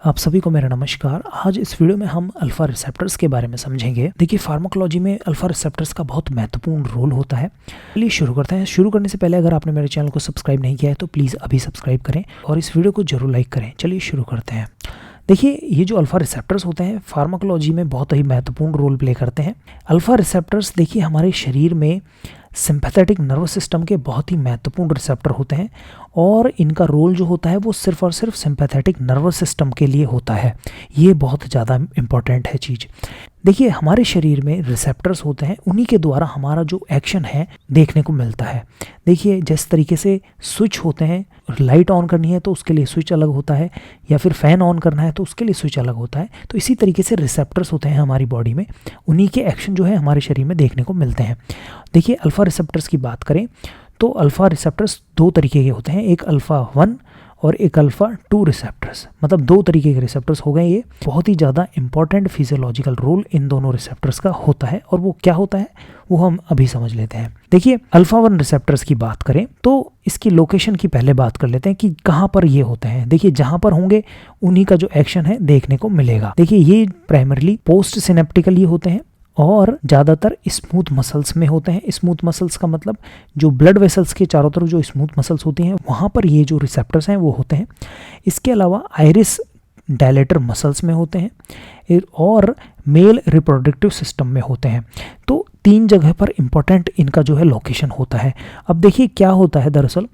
आप सभी को मेरा नमस्कार। आज इस वीडियो में हम अल्फा रिसेप्टर्स के बारे में समझेंगे। देखिए, फार्माकोलॉजी में अल्फा रिसेप्टर्स का बहुत महत्वपूर्ण रोल होता है। चलिए शुरू करते हैं। शुरू करने से पहले अगर आपने मेरे चैनल को सब्सक्राइब नहीं किया है तो प्लीज़ अभी सब्सक्राइब करें और इस वीडियो को जरूर लाइक करें। चलिए शुरू करते हैं। देखिए, ये जो अल्फा रिसेप्टर्स होते हैं फार्माकोलॉजी में बहुत ही महत्वपूर्ण रोल प्ले करते हैं। अल्फा रिसेप्टर्स देखिए हमारे शरीर में सिंपैथेटिक नर्वस सिस्टम के बहुत ही महत्वपूर्ण रिसेप्टर होते हैं और इनका रोल जो होता है वो सिर्फ और सिर्फ सिंपैथेटिक नर्वस सिस्टम के लिए होता है। ये बहुत ज़्यादा इम्पॉर्टेंट है चीज़। देखिए, हमारे शरीर में रिसेप्टर्स होते हैं, उन्हीं के द्वारा हमारा जो एक्शन है देखने को मिलता है। देखिए, जिस तरीके से स्विच होते हैं, लाइट ऑन करनी है तो उसके लिए स्विच अलग होता है, या फिर फ़ैन ऑन करना है तो उसके लिए स्विच अलग होता है। तो इसी तरीके से रिसेप्टर्स होते हैं हमारी बॉडी में, उन्हीं के एक्शन जो है हमारे शरीर में देखने को मिलते हैं। देखिए, अल्फ़ा रिसेप्टर्स की बात करें तो अल्फ़ा रिसेप्टर्स दो तरीके के होते हैं, एक अल्फ़ा 1 और एक अल्फ़ा 2 रिसेप्टर्स। मतलब दो तरीके के रिसेप्टर्स हो गए। ये बहुत ही ज़्यादा इंपॉर्टेंट फिजियोलॉजिकल रोल इन दोनों रिसेप्टर्स का होता है और वो क्या होता है वो हम अभी समझ लेते हैं। देखिए, अल्फ़ा 1 रिसेप्टर्स की बात करें तो इसकी लोकेशन की पहले बात कर लेते हैं कि कहाँ पर ये होते हैं। देखिए, जहाँ पर होंगे उन्हीं का जो एक्शन है देखने को मिलेगा। देखिए, ये प्राइमरली पोस्ट सिनेप्टिकल ये होते हैं और ज़्यादातर स्मूथ मसल्स में होते हैं। स्मूथ मसल्स का मतलब जो ब्लड वेसल्स के चारों तरफ जो स्मूथ मसल्स होती हैं वहाँ पर ये जो रिसेप्टर्स हैं वो होते हैं। इसके अलावा आइरिस डायलेटर मसल्स में होते हैं और मेल रिप्रोडक्टिव सिस्टम में होते हैं। तो तीन जगह पर इंपॉर्टेंट इनका जो है लोकेशन होता है। अब देखिए क्या होता है, दरअसल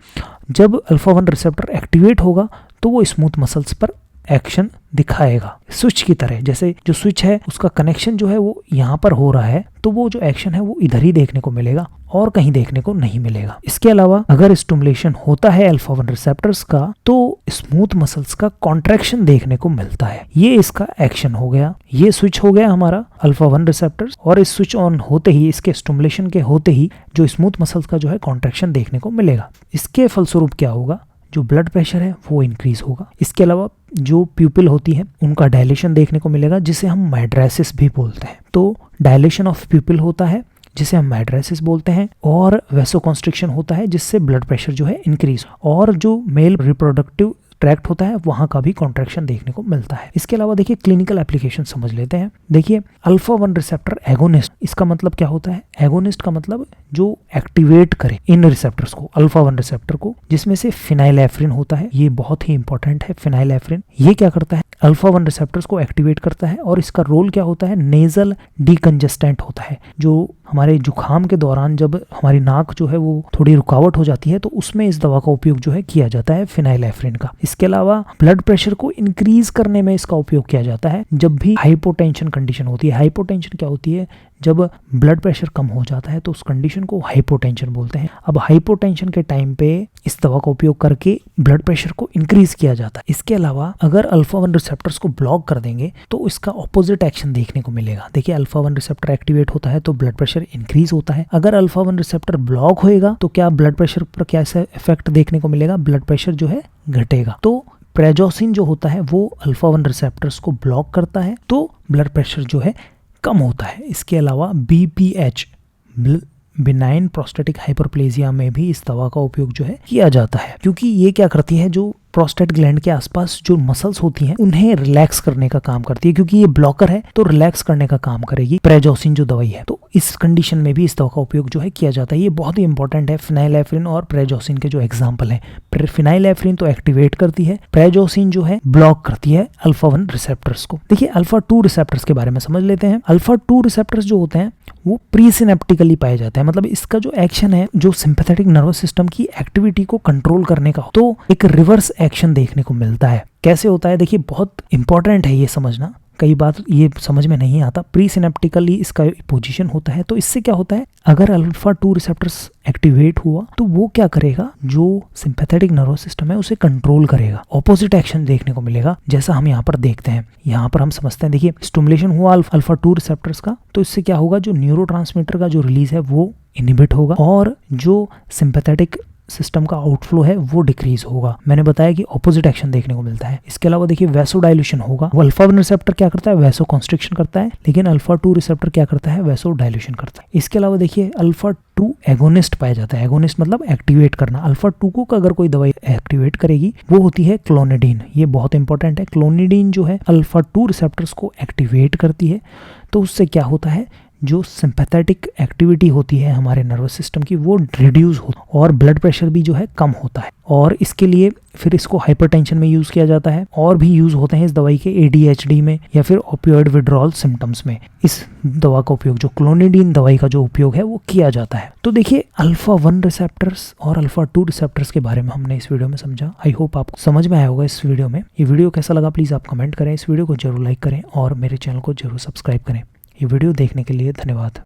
जब अल्फ़ा 1 रिसेप्टर एक्टिवेट होगा तो वो स्मूथ मसल्स पर एक्शन दिखाएगा स्विच की तरह। जैसे जो स्विच है उसका कनेक्शन जो है वो यहाँ पर हो रहा है तो वो जो एक्शन है वो इधर ही देखने को मिलेगा और कहीं देखने को नहीं मिलेगा। इसके अलावा अगर स्टिमुलेशन होता है अल्फा 1 रिसेप्टर्स का तो स्मूथ मसल्स का कॉन्ट्रैक्शन देखने को मिलता है। ये इसका एक्शन हो गया। ये स्विच हो गया हमारा अल्फा 1 रिसेप्टर्स और इस स्विच ऑन होते ही, इसके स्टिमुलेशन के होते ही जो स्मूथ मसल्स का जो है कॉन्ट्रैक्शन देखने को मिलेगा। इसके फलस्वरूप क्या होगा, जो ब्लड प्रेशर है वो इंक्रीज होगा। इसके अलावा जो प्यूपिल होती है उनका डायलेशन देखने को मिलेगा, जिसे हम माइड्रेसिस भी बोलते हैं। तो डायलेशन ऑफ प्यूपिल होता है जिसे हम माइड्रेसिस बोलते हैं और वैसोकॉन्स्ट्रिक्शन होता है जिससे ब्लड प्रेशर जो है इंक्रीज, और जो मेल रिप्रोडक्टिव ट्रैक्ट होता है वहां का भी कॉन्ट्रैक्शन देखने को मिलता है। इसके अलावा देखिए क्लिनिकल एप्लीकेशन समझ लेते हैं। देखिए, अल्फा 1 रिसेप्टर एगोनिस्ट, इसका मतलब क्या होता है? एगोनिस्ट का मतलब जो एक्टिवेट करे इन रिसेप्टर्स को, अल्फा 1 रिसेप्टर को, जिसमें से फिनाइलेफ्रिन होता है। ये बहुत ही इंपॉर्टेंट है फिनाइलेफ्रिन। ये क्या करता है? अल्फा 1 रिसेप्टर्स को एक्टिवेट करता है और इसका रोल क्या होता है? नेजल डीकंजेस्टेंट होता है। जो हमारे जुखाम के दौरान जब हमारी नाक जो है वो थोड़ी रुकावट हो जाती है तो उसमें इस दवा का उपयोग जो है किया जाता है फिनाइलेफ्रिन का। इसके अलावा ब्लड प्रेशर को इंक्रीज करने में इसका उपयोग किया जाता है जब भी हाइपोटेंशन कंडीशन होती है। हाइपोटेंशन क्या होती है? जब ब्लड प्रेशर कम हो जाता है तो उस कंडीशन को हाइपोटेंशन बोलते हैं। अब हाइपोटेंशन के टाइम पे इस दवा का उपयोग करके ब्लड प्रेशर को इंक्रीज किया जाता है। इसके अलावा अगर अल्फा 1 रिसेप्टर्स को ब्लॉक कर देंगे तो इसका ऑपोजिट एक्शन देखने को मिलेगा। देखिए, अल्फा 1 रिसेप्टर एक्टिवेट होता है तो ब्लड प्रेशर इंक्रीज होता है। अगर अल्फा 1 रिसेप्टर ब्लॉक होएगा तो क्या ब्लड प्रेशर पर कैसा इफेक्ट देखने को मिलेगा? ब्लड प्रेशर जो है घटेगा। तो प्रेजोसिन जो होता है वो अल्फा 1 रिसेप्टर्स को ब्लॉक करता है तो ब्लड प्रेशर जो है कम होता है। इसके अलावा BPH, बिनाइन प्रोस्टेटिक हाइपरप्लेजिया में भी इस दवा का उपयोग जो है किया जाता है, क्योंकि ये क्या करती है, जो प्रोस्टेट ग्लैंड के आसपास जो मसल्स होती हैं उन्हें रिलैक्स करने का काम करती है। क्योंकि ये ब्लॉकर है तो रिलैक्स करने का काम करेगी प्रेजोसिन जो दवाई है। तो इस कंडीशन में भी इस दवा का उपयोग जो है किया जाता है। ये बहुत ही इंपॉर्टेंट है। फिनाइलेफ्रिन और प्रेजोसिन के जो एग्जाम्पल हैं, फिनाइलेफ्रिन तो एक्टिवेट करती है, प्रेजोसिन जो है ब्लॉक करती है अल्फा 1 रिसेप्टर्स को। देखिए, अल्फा 2 रिसेप्टर्स के बारे में समझ लेते हैं। अल्फा 2 रिसेप्टर्स जो होते हैं वो प्री सिनेप्टिकली पाए जाते हैं। मतलब इसका जो एक्शन है जो सिंपैथेटिक नर्वस सिस्टम की एक्टिविटी को कंट्रोल करने का, तो एक रिवर्स एक्शन देखने को मिलता है। कैसे होता है? देखिए, बहुत इंपॉर्टेंट है ये समझना। कई बार ये समझ में नहीं आता। प्री सिनेप्टिकली इसका पोजीशन होता है। तो इससे क्या होता है, अगर अल्फा 2 रिसेप्टर्स एक्टिवेट हुआ तो वो क्या करेगा, जो सिंपैथेटिक नर्वस सिस्टम है उसे कंट्रोल करेगा। ऑपोजिट एक्शन देखने को मिलेगा जैसा हम यहाँ पर देखते हैं। यहाँ पर हम समझते हैं, देखिए स्टिमुलेशन हुआ अल्फा 2 रिसेप्टर्स का तो इससे क्या होगा, जो न्यूरोट्रांसमीटर का जो रिलीज है वो इनहिबिट होगा और जो सिंपैथेटिक सिस्टम का आउटफ्लो है वो डिक्रीज होगा। मैंने बताया कि ऑपोजिट एक्शन देखने को मिलता है। इसके अलावा देखिए वैसोडाइल्यूशन होगा। वो अल्फा 1 रिसेप्टर क्या करता है, वैसो कॉन्स्ट्रिक्शन करता है, लेकिन अल्फा 2 रिसेप्टर क्या करता है, वैसो डायल्यूशन करता है। इसके अलावा देखिए अल्फा 2 एगोनिस्ट पाया जाता है। एगोनिस्ट मतलब एक्टिवेट करना। अल्फा 2 को अगर कोई दवाई एक्टिवेट करेगी वो होती है क्लोनिडीन। ये बहुत इंपॉर्टेंट है। क्लोनिडीन जो है अल्फा 2 रिसेप्टर्स को एक्टिवेट करती है, तो उससे क्या होता है, जो सिंपैथेटिक एक्टिविटी होती है हमारे नर्वस सिस्टम की वो रिड्यूस हो और ब्लड प्रेशर भी जो है कम होता है। और इसके लिए फिर इसको हाइपरटेंशन में यूज़ किया जाता है और भी यूज़ होते हैं इस दवाई के ADHD में या फिर ओपियोइड विड्रॉल सिम्टम्स में। इस दवा का उपयोग, जो क्लोनिडीन दवाई का जो उपयोग है वो किया जाता है। तो देखिए अल्फा 1 रिसेप्टर्स और अल्फा 2 रिसेप्टर्स के बारे में हमने इस वीडियो में समझा। आई होप आपको समझ में आया होगा इस वीडियो में। ये वीडियो कैसा लगा प्लीज़ आप कमेंट करें, इस वीडियो को जरूर लाइक करें और मेरे चैनल को जरूर सब्सक्राइब करें। ये वीडियो देखने के लिए धन्यवाद।